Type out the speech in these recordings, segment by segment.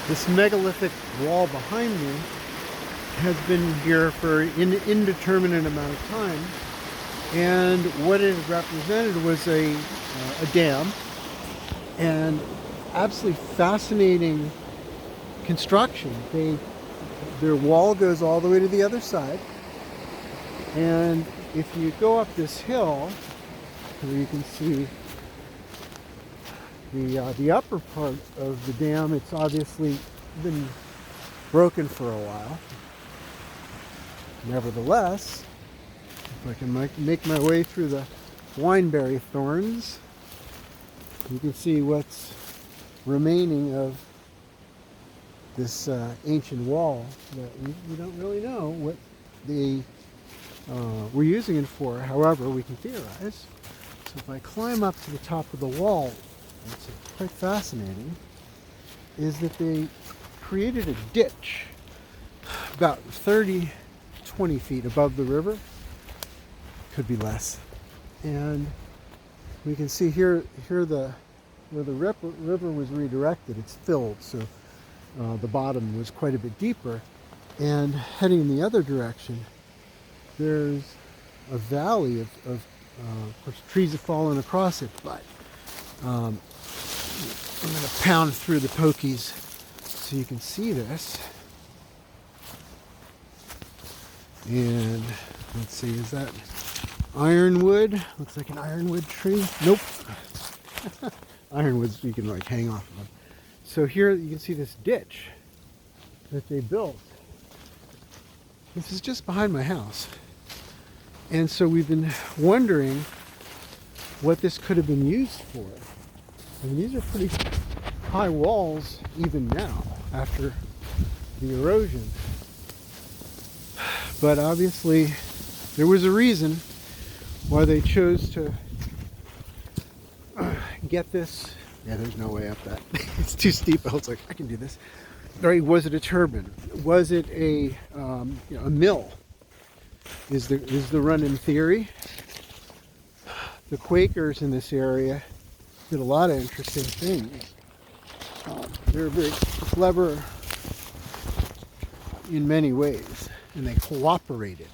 This megalithic wall behind me has been here for an indeterminate amount of time, and what it represented was a dam, and absolutely fascinating construction. Their wall goes all the way to the other side, and if you go up this hill, where you can see the upper part of the dam, it's obviously been broken for a while. Nevertheless, if I can make my way through the wineberry thorns, you can see what's remaining of this ancient wall that we don't really know what they were using it for. However, we can theorize. So if I climb up to the top of the wall, what's quite fascinating is that they created a ditch about 20 feet above the river. Could be less. And we can see here where the river was redirected, it's filled, so the bottom was quite a bit deeper. And heading in the other direction, there's a valley of course, trees have fallen across it, but I'm going to pound through the pokies so you can see this. And let's see, is that ironwood? Looks like an ironwood tree. Nope. Ironwoods you can like hang off of them. So here you can see this ditch that they built. This is just behind my house. And so we've been wondering what this could have been used for. I mean, these are pretty high walls even now after the erosion. But obviously there was a reason why they chose to get this. Yeah, there's no way up that. It's too steep. I was like, I can do this. Right? Was it a turbine? Was it a mill? Is the run-in theory. The Quakers in this area did a lot of interesting things. They're very clever in many ways, and they cooperated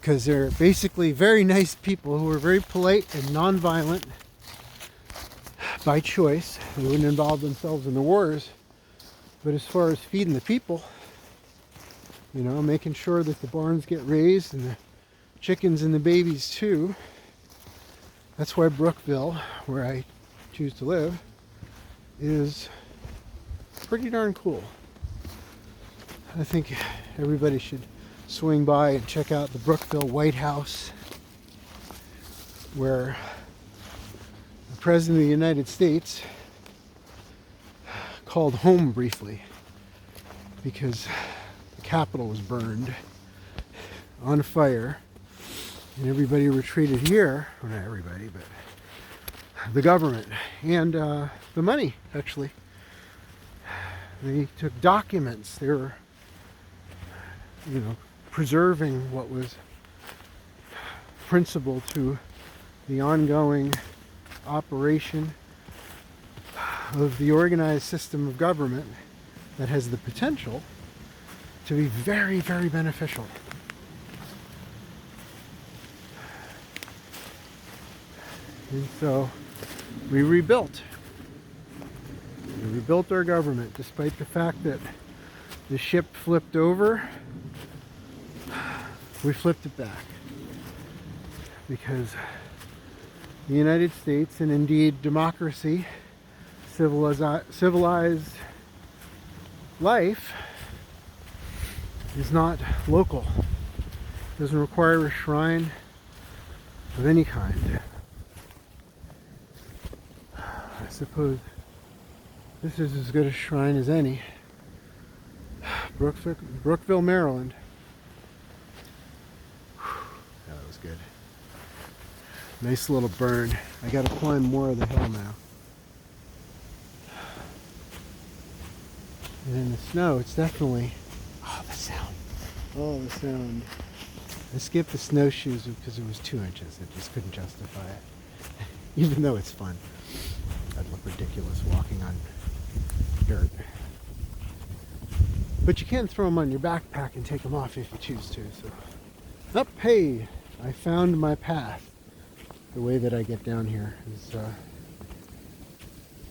because they're basically very nice people who are very polite and non-violent by choice. They wouldn't involve themselves in the wars, but as far as feeding the people, you know, making sure that the barns get raised and the chickens and the babies too. That's why Brookville, where I choose to live, is pretty darn cool. I think everybody should swing by and check out the Brookville White House, where the President of the United States called home briefly because the Capitol was burned on fire, and everybody retreated here. Well, not everybody, but the government and the money, actually. They took documents. They were, preserving what was principal to the ongoing operation of the organized system of government that has the potential to be very, very beneficial. And so we rebuilt. We rebuilt our government despite the fact that the ship flipped over. We flipped it back because the United States, and indeed democracy, civilized life, is not local. It doesn't require a shrine of any kind. I suppose this is as good a shrine as any. Brookville, Maryland. That was good. Nice little burn. I gotta climb more of the hill now. And in the snow, it's definitely... Oh, the sound. Oh, the sound. I skipped the snowshoes because it was 2 inches. I just couldn't justify it. Even though it's fun. I'd look ridiculous walking on dirt. But you can throw them on your backpack and take them off if you choose to. So, hey, I found my path. The way that I get down here is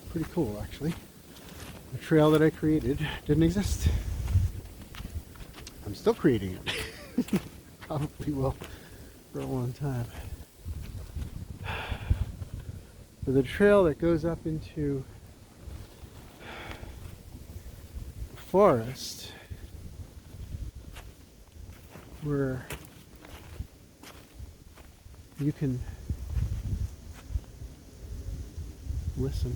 pretty cool, actually. The trail that I created didn't exist. I'm still creating it. Probably will for a long time. So the trail that goes up into the forest, where you can listen.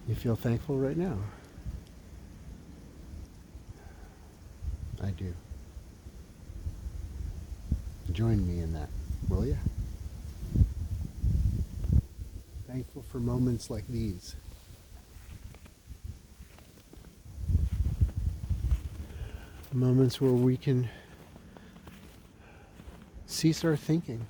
You feel thankful right now? I do. Join me in that, will you? Thankful for moments like these. Moments where we can cease our thinking.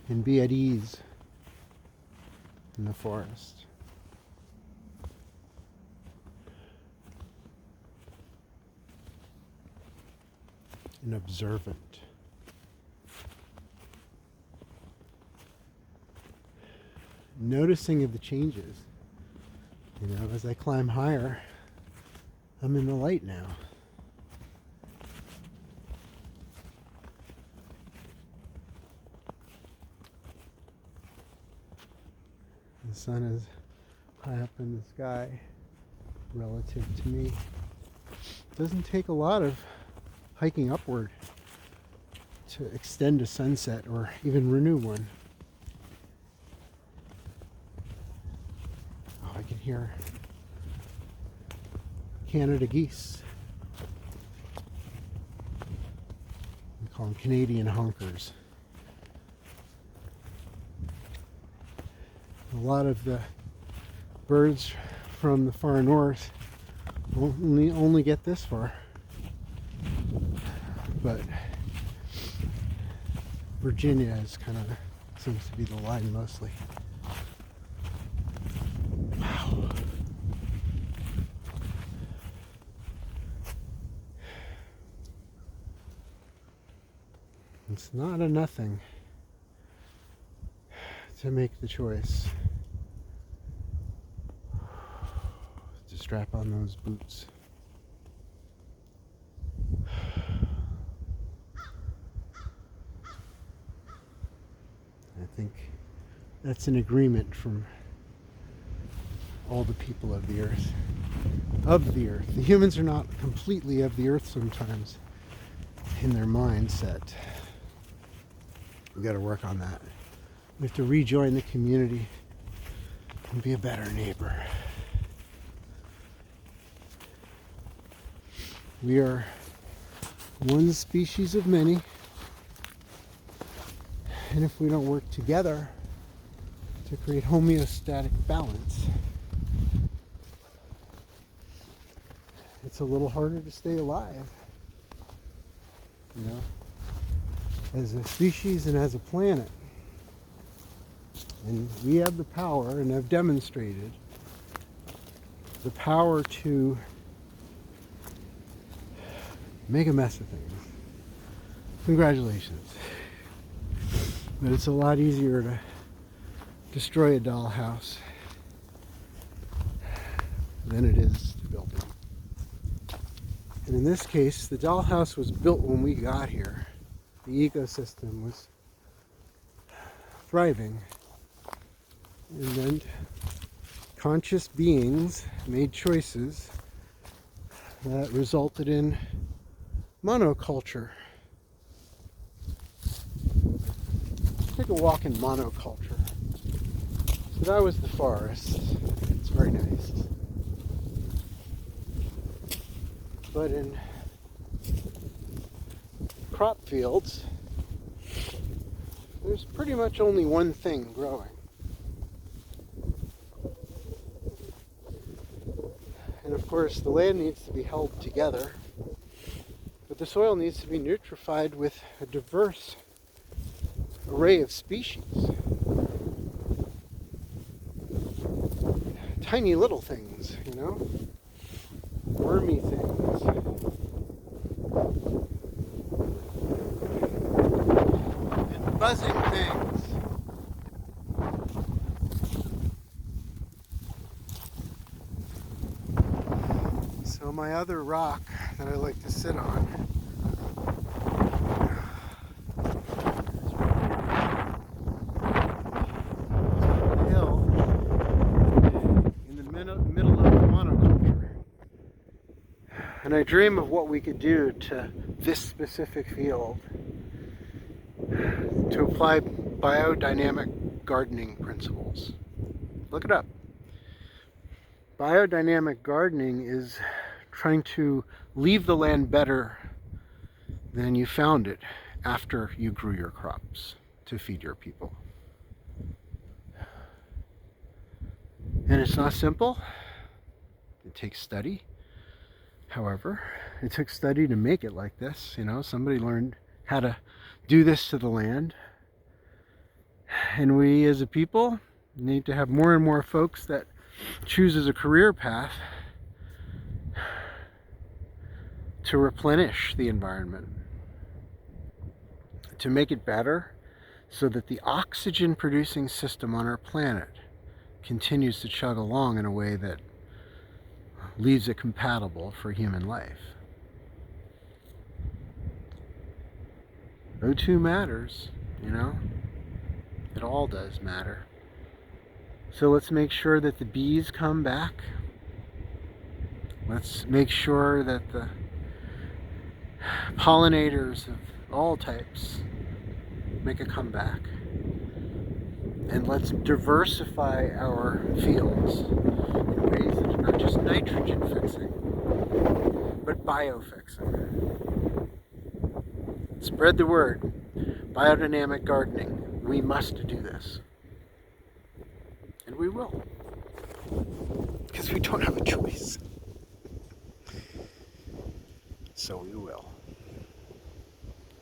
And be at ease in the forest. And observant. Noticing of the changes. You know, as I climb higher, I'm in the light now. The sun is high up in the sky relative to me. It doesn't take a lot of hiking upward to extend a sunset or even renew one. Oh, I can hear Canada geese. We call them Canadian honkers. A lot of the birds from the far north only get this far, but Virginia is kind of seems to be the line mostly. Wow. It's not a nothing to make the choice to strap on those boots. I think that's an agreement from all the people of the earth. Of the earth. The humans are not completely of the earth sometimes in their mindset. We've got to work on that. We have to rejoin the community and be a better neighbor. We are one species of many, and if we don't work together to create homeostatic balance, it's a little harder to stay alive, you know, as a species and as a planet. And we have the power, and have demonstrated the power to make a mess of things. Congratulations. But it's a lot easier to destroy a dollhouse than it is to build it. And in this case, the dollhouse was built when we got here. The ecosystem was thriving. And then conscious beings made choices that resulted in monoculture. Take a walk in monoculture. So that was the forest. It's very nice. But in crop fields, there's pretty much only one thing growing. And of course, the land needs to be held together, but the soil needs to be nutrified with a diverse array of species. Tiny little things, you know? Wormy things. And buzzing things. So my other rock that I like to sit on middle of monoculture. And I dream of what we could do to this specific field to apply biodynamic gardening principles. Look it up. Biodynamic gardening is trying to leave the land better than you found it after you grew your crops to feed your people. And it's not simple. It takes study. However, it took study to make it like this. You know, somebody learned how to do this to the land. And we as a people need to have more and more folks that choose as a career path to replenish the environment, to make it better so that the oxygen producing system on our planet continues to chug along in a way that leaves it compatible for human life. O2 matters, you know? It all does matter. So let's make sure that the bees come back. Let's make sure that the pollinators of all types make a comeback. And let's diversify our fields in ways that are not just nitrogen fixing, but biofixing. Spread the word. Biodynamic gardening. We must do this. And we will. Because we don't have a choice. So we will.